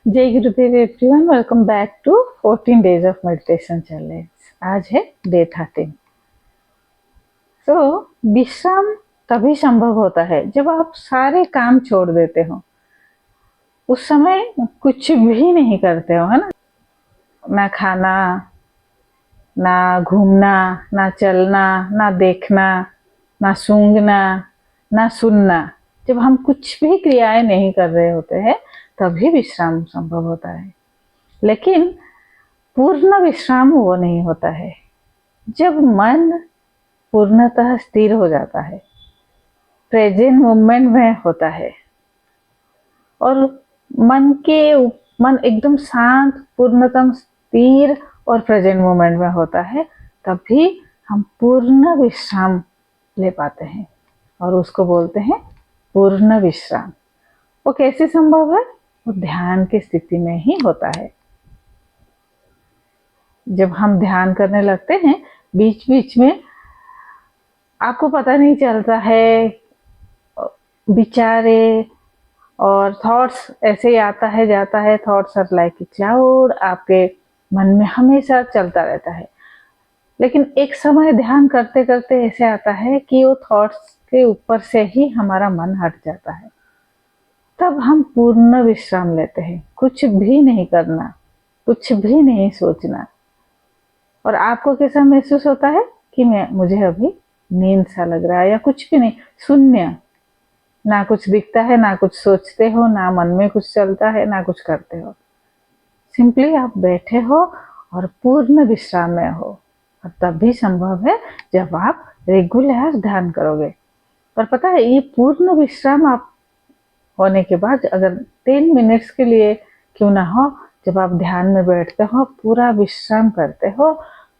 जय Gurudev everyone, welcome back to 14 days of meditation challenge. आज है डे 13। विश्राम तभी संभव होता है जब आप सारे काम छोड़ देते हो, उस समय कुछ भी नहीं करते हो, है ना। ना खाना, ना घूमना, ना चलना, ना देखना, ना सूंघना, ना सुनना। जब हम कुछ भी क्रियाएं नहीं कर रहे होते हैं तभी विश्राम संभव होता है। लेकिन पूर्ण विश्राम वो नहीं होता है जब मन पूर्णतः स्थिर हो जाता है, प्रेजेंट मोमेंट में होता है और मन एकदम शांत, पूर्णतम स्थिर और प्रेजेंट मोमेंट में होता है, तभी हम पूर्ण विश्राम ले पाते हैं और उसको बोलते हैं पूर्ण विश्राम। वो कैसे संभव है? वो ध्यान की स्थिति में ही होता है। जब हम ध्यान करने लगते हैं, बीच बीच में आपको पता नहीं चलता है, विचारे और थॉट्स ऐसे ही आता है जाता है। थॉट्स आर लाइक क्लाउड, आपके मन में हमेशा चलता रहता है। लेकिन एक समय ध्यान करते करते ऐसे आता है कि वो थॉट्स के ऊपर से ही हमारा मन हट जाता है। तब हम पूर्ण विश्राम लेते हैं, कुछ भी नहीं करना, कुछ भी नहीं सोचना। और आपको कैसा महसूस होता है कि मुझे अभी नींद सा लग रहा है, या कुछ भी नहीं, शून्य। ना कुछ दिखता है, ना कुछ सोचते हो, ना मन में कुछ चलता है, ना कुछ करते हो। सिंपली आप बैठे हो और पूर्ण विश्राम में हो। और तब भी संभव है जब आप रेगुलर ध्यान करोगे। और पता है, ये पूर्ण विश्राम आप होने के बाद अगर 10 मिनट्स के लिए क्यों ना हो, जब आप ध्यान में बैठते हो, पूरा विश्राम करते हो,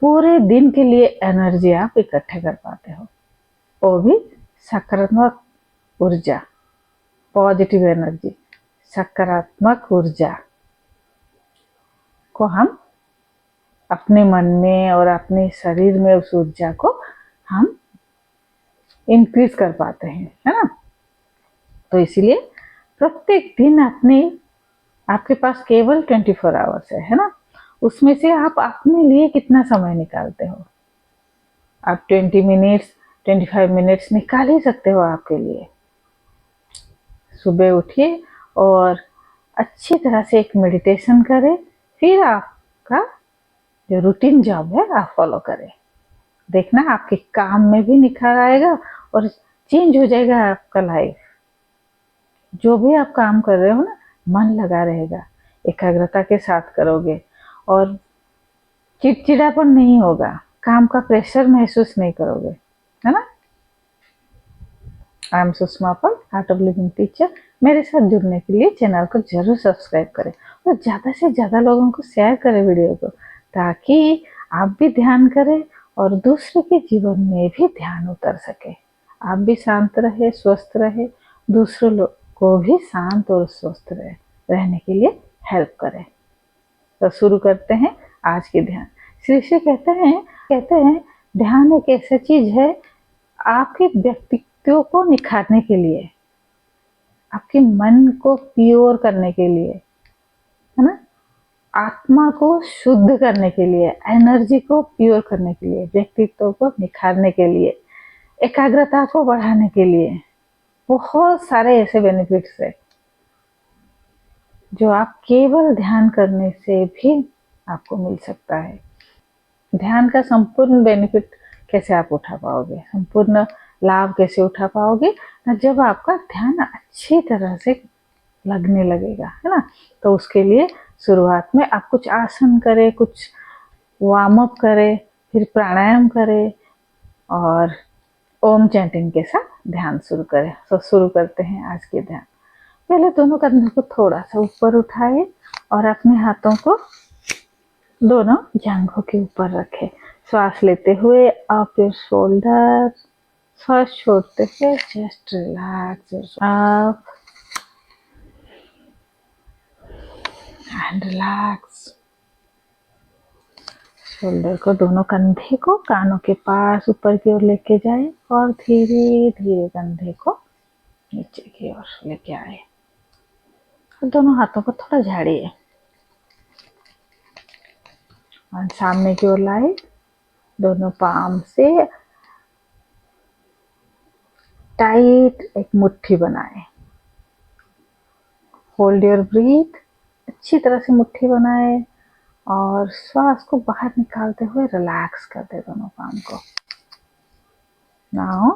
पूरे दिन के लिए एनर्जी आप इकट्ठे कर पाते हो। वो भी सकारात्मक ऊर्जा, पॉजिटिव एनर्जी, सकारात्मक ऊर्जा को हम अपने मन में और अपने शरीर में उस ऊर्जा को हम इंक्रीज कर पाते हैं, है ना। तो इसीलिए प्रत्येक दिन आपके पास केवल 24 आवर्स है ना। उसमें से आप अपने लिए कितना समय निकालते हो? आप 20 मिनट्स, 25 मिनट्स निकाल ही सकते हो आपके लिए। सुबह उठिए और अच्छी तरह से एक मेडिटेशन करें, फिर आपका जो रूटीन जॉब है आप फॉलो करें। देखना आपके काम में भी निखार आएगा और चेंज हो जाएगा आपका लाइफ। जो भी आप काम कर रहे हो ना, मन लगा रहेगा, एकाग्रता के साथ करोगे और चिड़चिड़ापन नहीं होगा, काम का प्रेशर महसूस नहीं करोगे, है ना। I am Sushma Pal, art of living teacher. मेरे साथ जुड़ने के लिए चैनल को जरूर सब्सक्राइब करें और ज़्यादा से ज़्यादा लोगों को शेयर करें वीडियो को, ताकि आप भी ध्यान करें और दूसरे के जीवन में भी ध्यान उतर सके। आप भी शांत रहे, स्वस्थ रहे, दूसरों लोग को भी शांत और स्वस्थ रहने के लिए हेल्प करें। तो शुरू करते हैं आज के ध्यान। श्री श्री कहते हैं ध्यान एक ऐसी चीज है आपके व्यक्तित्व को निखारने के लिए, आपके मन को प्योर करने के लिए, है ना, आत्मा को शुद्ध करने के लिए, एनर्जी को प्योर करने के लिए, व्यक्तित्व को निखारने के लिए, एकाग्रता को बढ़ाने के लिए। बहुत सारे ऐसे बेनिफिट्स है जो आप केवल ध्यान करने से भी आपको मिल सकता है। ध्यान का संपूर्ण बेनिफिट कैसे आप उठा पाओगे, संपूर्ण लाभ कैसे उठा पाओगे ना, जब आपका ध्यान अच्छी तरह से लगने लगेगा, है ना। तो उसके लिए शुरुआत में आप कुछ आसन करें, कुछ वार्म अप करें, फिर प्राणायाम करें और ओम चैंटिंग के साथ ध्यान शुरू करें। तो शुरू करते हैं आज के ध्यान। पहले दोनों कंधों को थोड़ा सा ऊपर उठाए और अपने हाथों को दोनों जांघों के ऊपर रखें। श्वास लेते हुए अप योर शोल्डर, श्वास छोड़ते हुए just relax up and relax. Shoulder को, दोनों कंधे को कानों के पास ऊपर की ओर लेके जाए और धीरे धीरे कंधे को नीचे की ओर लेके आए। दोनों हाथों को थोड़ा झाड़िए और सामने की ओर लाए। दोनों पाम से टाइट एक मुट्ठी बनाए। Hold your breathe. अच्छी तरह से मुट्ठी बनाए और श्वास को बाहर निकालते हुए रिलैक्स कर दे दोनों पाम को। नाउ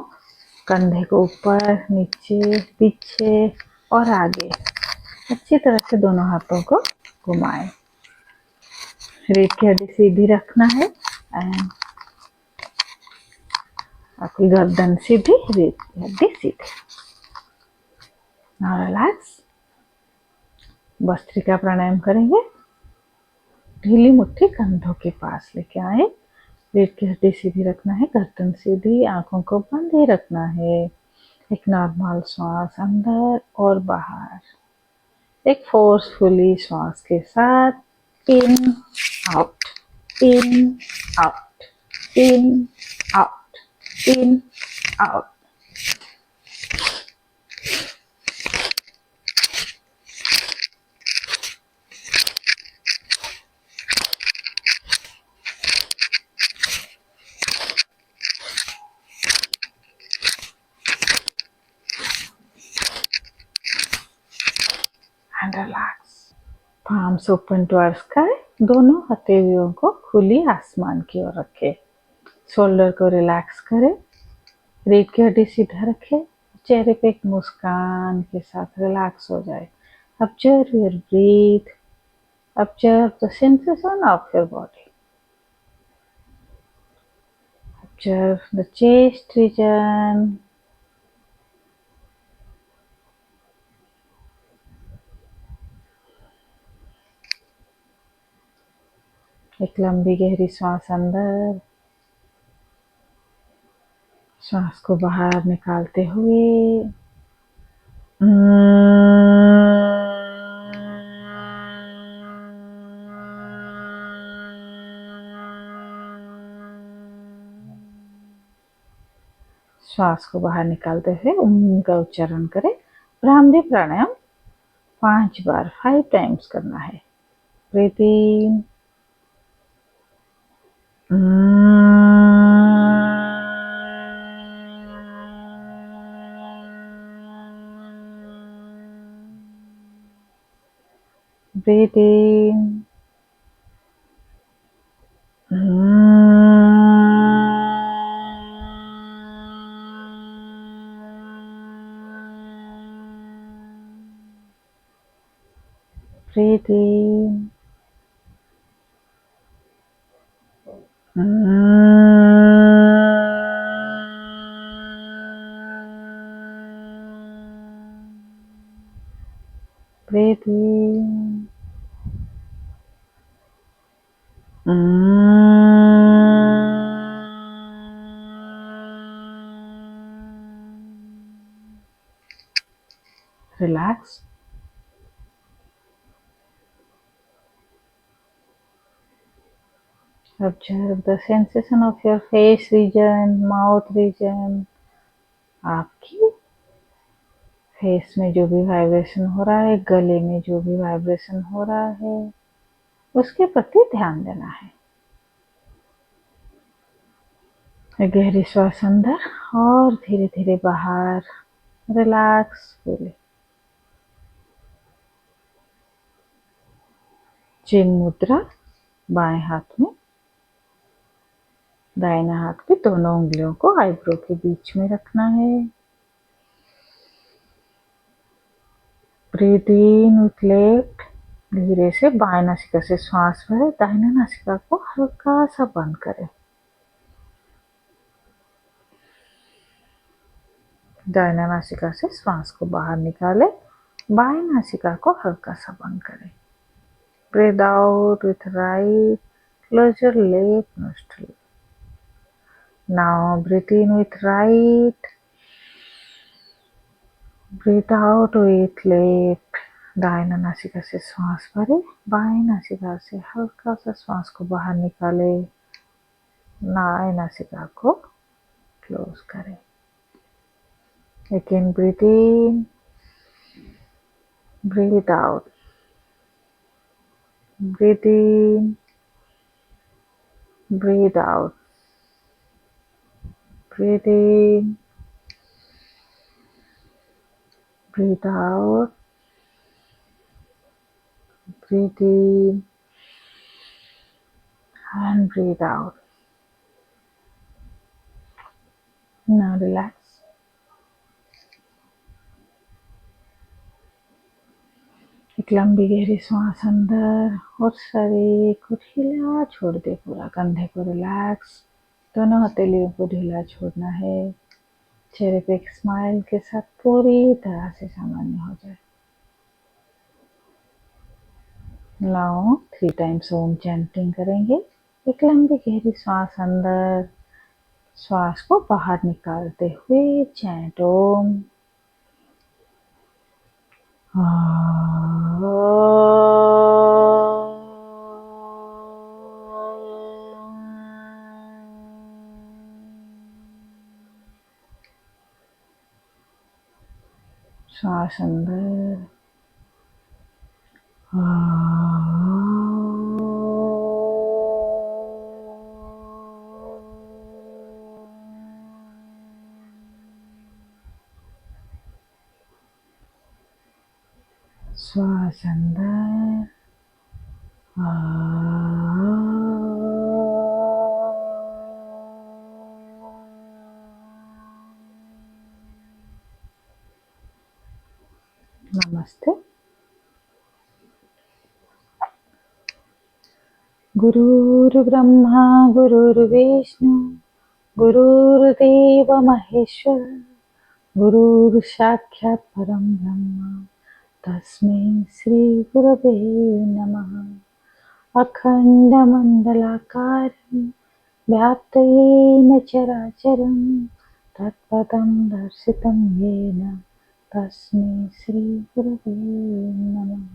कंधे को ऊपर, नीचे, पीछे और आगे अच्छी तरह से दोनों हाथों को घुमाएं। रीढ़ की हड्डी सीधी रखना है एंड आपकी गर्दन सीधी, रीढ़ की हड्डी सीधी। Now relax. भस्त्रिका प्राणायाम करेंगे। ढीली मुट्ठी कंधों के पास लेके आए। रीढ़ की हड्डी सीधी रखना है, गर्दन सीधी, आंखों को बंद ही रखना है। एक नॉर्मल श्वास अंदर और बाहर। एक फोर्सफुली श्वास के साथ in out, in out, in out, in out. And relax. Palms open towards sky. दोनों हथेलियों को खुली आसमान की ओर रखें। शोल्डर को रिलैक्स करें। रीढ़ की हड्डी सीधा रखें। चेहरे पे एक मुस्कान के साथ रिलैक्स हो जाए। Observe your breath. Observe the sensation of your body. Observe the chest region. एक लंबी गहरी सांस अंदर, सांस को बाहर निकालते हुए श्वास को बाहर निकालते हुए का उच्चारण करें। भ्रामरी प्राणायाम 5 बार 5 टाइम्स करना है। Breathe in, breathe in, breathe in, breathe in, relax. Observe the sensation of your face region, mouth region. आपकी फेस में जो भी वाइब्रेशन हो रहा है, गले में जो भी वाइब्रेशन हो रहा है, उसके प्रति ध्यान देना है। गहरी श्वास अंदर और धीरे धीरे बाहर। Relax fully. चिन मुद्रा बाएं हाथ में, दाहिना हाथ भी दोनों उंगलियों को आईब्रो के बीच में रखना है। Breathe in with left. धीरे से बाएं नासिका से श्वास भरे, दाहिना नासिका को हल्का सा बंद करें। दाहिना नासिका से श्वास को बाहर निकाले, बाएं नासिका को हल्का सा बंद करें। Breathe out with right, close your left nostril. Now breathe in with right, breathe out with left. दाहिना नासिका से श्वास भरे, बाएं नासिका से हल्का सा श्वास को बाहर निकाले, दाएं नासिका को क्लोज करें। Again breathe in, breathe out, breathe in, breathe out, breathe in, breathe out, breathe in and breathe out. Now relax. एक लंबी गहरी सांस अंदर और शरीर को ढीला छोड़ दे पूरा। कंधे को रिलैक्स, दोनों हथेलियों को ढीला छोड़ना है। चेहरे पे एक स्माइल के साथ पूरी तरह से सामान्य हो जाए। नाउ 3 टाइम्स ओम चैंटिंग करेंगे। एक लंबी गहरी सांस अंदर, श्वास को बाहर निकालते हुए चैंट ओम। श्वास अंदर, श्वास अंदर, नमस्ते। गुरुर्ब्रह्मा गुरुर्विष्णु गुरुर्देव महेश्वर, गुरुः साक्षात् परं ब्रह्म तस्मै श्री गुरवे नमः। अखण्डमण्डलाकारं व्याप्तेन चराचरं तत्पदं दर्शितं येन तस्मै श्री गुरवे नमः।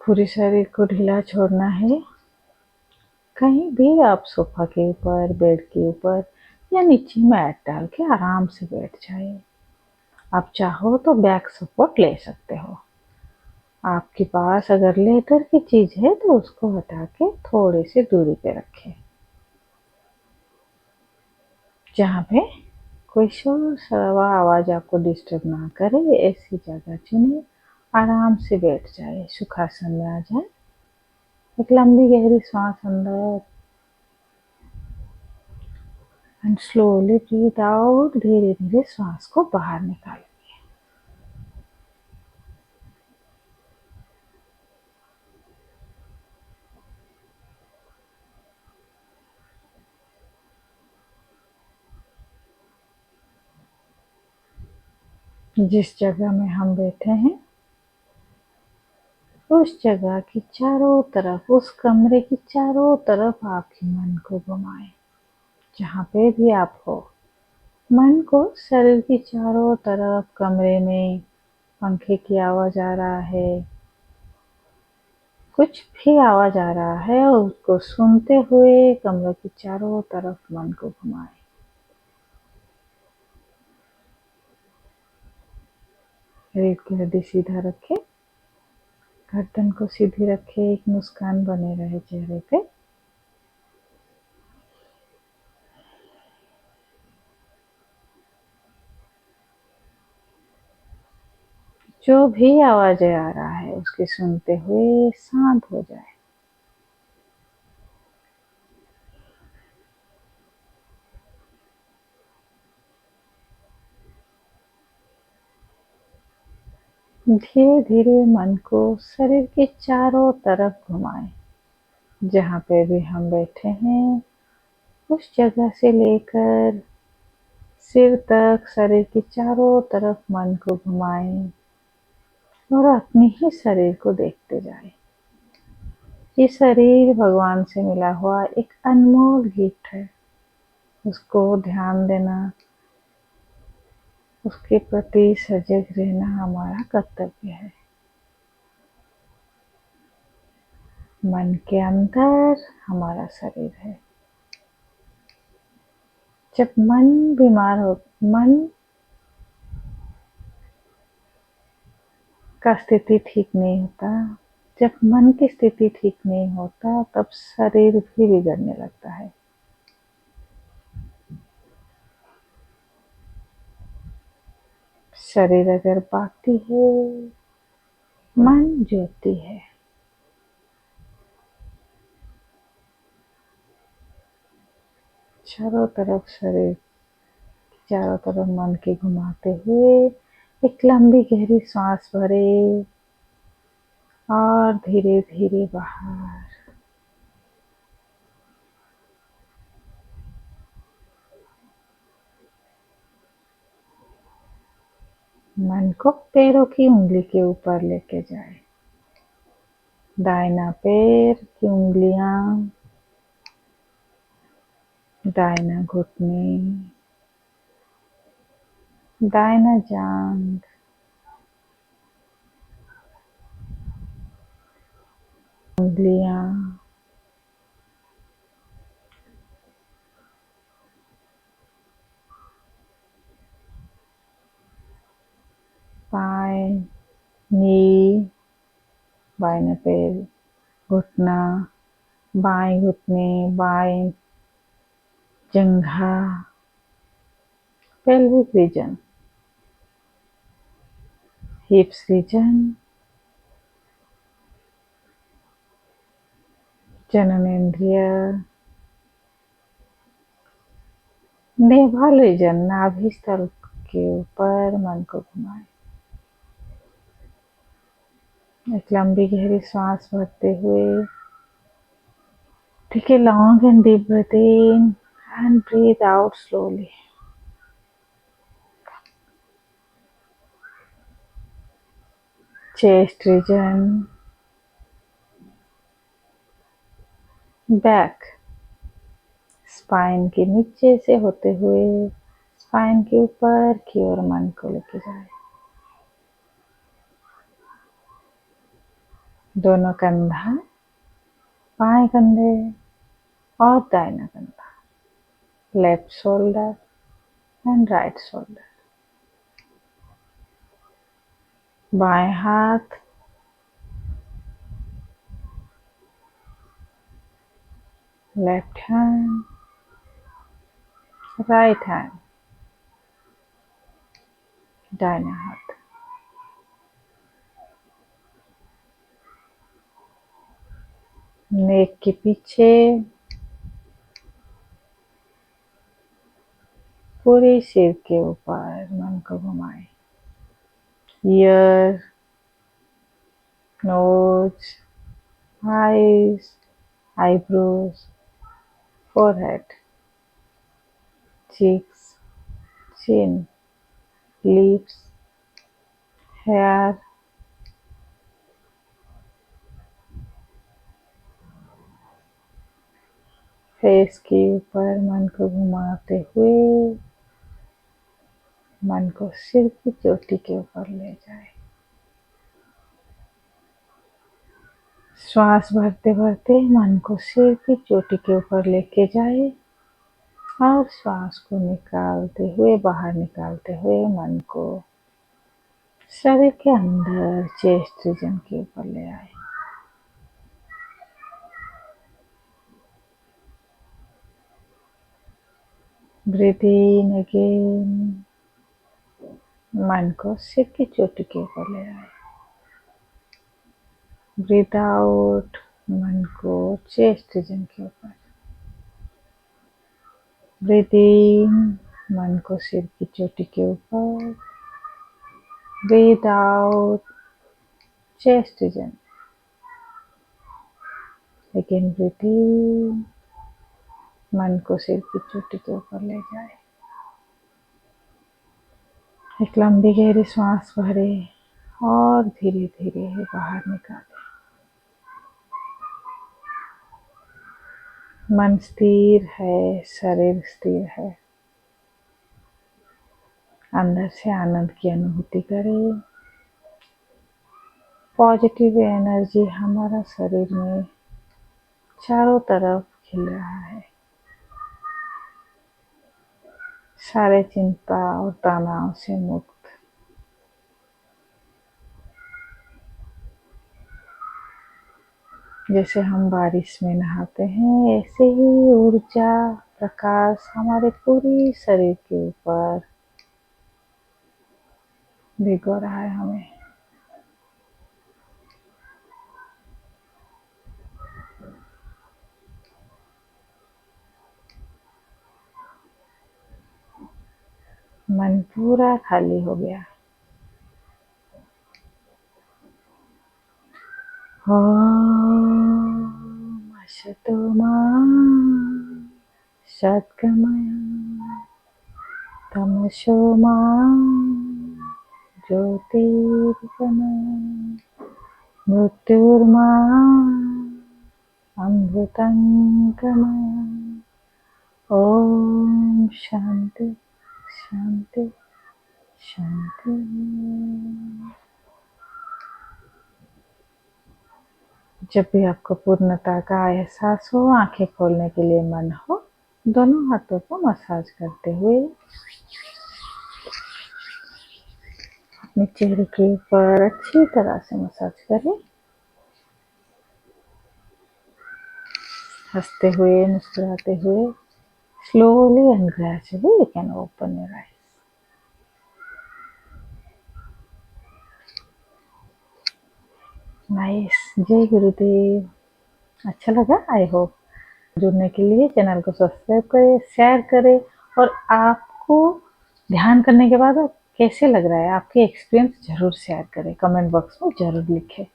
पूरे शरीर को ढीला छोड़ना है। कहीं भी आप सोफा के ऊपर, बेड के ऊपर या नीचे मैट डाल के आराम से बैठ जाइए। आप चाहो तो बैक सपोर्ट ले सकते हो। आपके पास अगर लेदर की चीज है तो उसको हटा के थोड़ी सी दूरी पे रखें, जहाँ पे कोई शोर शराबा आवाज आपको डिस्टर्ब ना करे। ऐसी जगह चुने, आराम से बैठ जाए, सुखासन में आ जाए। एक लंबी गहरी सांस अंदर एंड स्लोली ब्रीथ आउट। धीरे धीरे सांस को बाहर निकालें। जिस जगह में हम बैठे हैं उस जगह की चारों तरफ, उस कमरे की चारों तरफ आपके मन को घुमाएं। जहाँ पे भी आप हो, मन को शरीर की चारों तरफ, कमरे में पंखे की आवाज आ रहा है, कुछ भी आवाज आ रहा है, उसको सुनते हुए कमरे की चारों तरफ मन को घुमाएं। रीढ़ की हड्डी सीधा रखें, गर्दन को सीधी रखें, एक मुस्कान बने रहे चेहरे पे। जो भी आवाजें आ रहा है उसके सुनते हुए शांत हो जाए। धीरे धीरे मन को शरीर के चारों तरफ घुमाएं। जहाँ पे भी हम बैठे हैं उस जगह से लेकर सिर तक शरीर के चारों तरफ मन को घुमाएं और अपने ही शरीर को देखते जाएं। ये शरीर भगवान से मिला हुआ एक अनमोल गिफ्ट है। उसको ध्यान देना, उसके प्रति सजग रहना हमारा कर्तव्य है। मन के अंदर हमारा शरीर है। जब मन का स्थिति ठीक नहीं होता, जब मन की स्थिति ठीक नहीं होता, तब शरीर भी बिगड़ने लगता है। शरीर अगर बाकी है, मन ज्योति है। चारों तरफ शरीर, चारों तरफ मन के घुमाते हुए एक लंबी गहरी सांस भरे और धीरे धीरे बाहर। मन को पैरों की उंगली के ऊपर लेके जाए। दाहिना पैर की उंगलियां, दाहिना घुटने, दाहिना जांघ, उंगलियां, पाए, नी, बाइना पैर, घुटना, बाएं घुटने, बाएं जंघा, पेल्विक रीजन, हिप्स रीजन, जननेंद्रिय, नेवल रीजन, नाभि स्थल के ऊपर मन को घुमाए। एक लंबी गहरी सांस भरते हुए take a long and deep breath in and breathe out slowly. Chest region, back, spine के नीचे से होते हुए स्पाइन के ऊपर की ओर मन को लेके जाए। दोनों कंधा, बाएं कंधे और दाहिना कंधा, left shoulder and right shoulder, बाएं हाथ, लेफ्ट हैंड, राइट हैंड, दाहिना हाथ। नेक के पीछे पूरे सिर के ऊपर मन को घुमाए। Ear, nose, eyes, eyebrows, forehead, cheeks, chin, lips, hair, face के ऊपर मन को घुमाते हुए मन को सिर की चोटी के ऊपर ले जाए। श्वास भरते भरते मन को सिर की चोटी के ऊपर लेके जाए और श्वास को निकालते हुए, बाहर निकालते हुए मन को शरीर के अंदर चेस्ट रीजन के ऊपर ले आए। ब्रीथ इन अगेन, मन को सिर की चोटी के ऊपर ले आए। ब्रीथ आउट, मन को चेस्ट रीजन के ऊपर। ब्रीथ इन, मन को सिर की चोटी के ऊपर। Breathe out, chest region. Again breathe in, मन को सिर की चोटी के ऊपर ले जाए। एक लंबी गहरी सांस भरे और धीरे धीरे बाहर निकाले। मन स्थिर है, शरीर स्थिर है। अंदर से आनंद की अनुभूति करें। पॉजिटिव एनर्जी हमारा शरीर में चारों तरफ खिल रहा है। सारे चिंता और तनाव से मुक्त। जैसे हम बारिश में नहाते हैं, ऐसे ही ऊर्जा प्रकाश हमारे पूरी शरीर के ऊपर भिगो रहा है हमें। मन पूरा खाली हो गया। ओम असतो मा सद्गमय तमसो मा ज्योतिर्गमय मृत्युर्मा अमृतंगमय। ओम शांति शांति शांति। जब भी आपको पूर्णता का एहसास हो, आंखें खोलने के लिए मन हो, दोनों हाथों को मसाज करते हुए अपने चेहरे के ऊपर अच्छी तरह से मसाज करें। हंसते हुए, मुस्कुराते हुए, slowly and gradually you can open your eyes. Nice. जय गुरुदेव। अच्छा लगा? I hope. जुड़ने के लिए चैनल को सब्सक्राइब करें, शेयर करें, और आपको ध्यान करने के बाद कैसे लग रहा है, आपके एक्सपीरियंस जरूर शेयर करें, कमेंट बॉक्स में जरूर लिखें।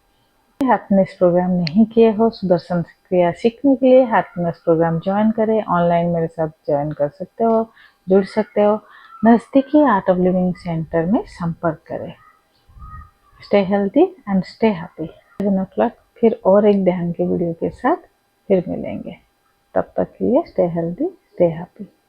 हैप्पीनेस प्रोग्राम नहीं किए हो, सुदर्शन क्रिया सीखने के लिए हैप्पीनेस प्रोग्राम ज्वाइन करें। ऑनलाइन मेरे साथ ज्वाइन कर सकते हो, जुड़ सकते हो। नज़दीकी आर्ट ऑफ लिविंग सेंटर में संपर्क करें। Stay healthy and stay happy. 7 o'clock फिर और एक ध्यान के वीडियो के साथ फिर मिलेंगे। तब तक के लिए स्टे हेल्थी, स्टे हैप्पी।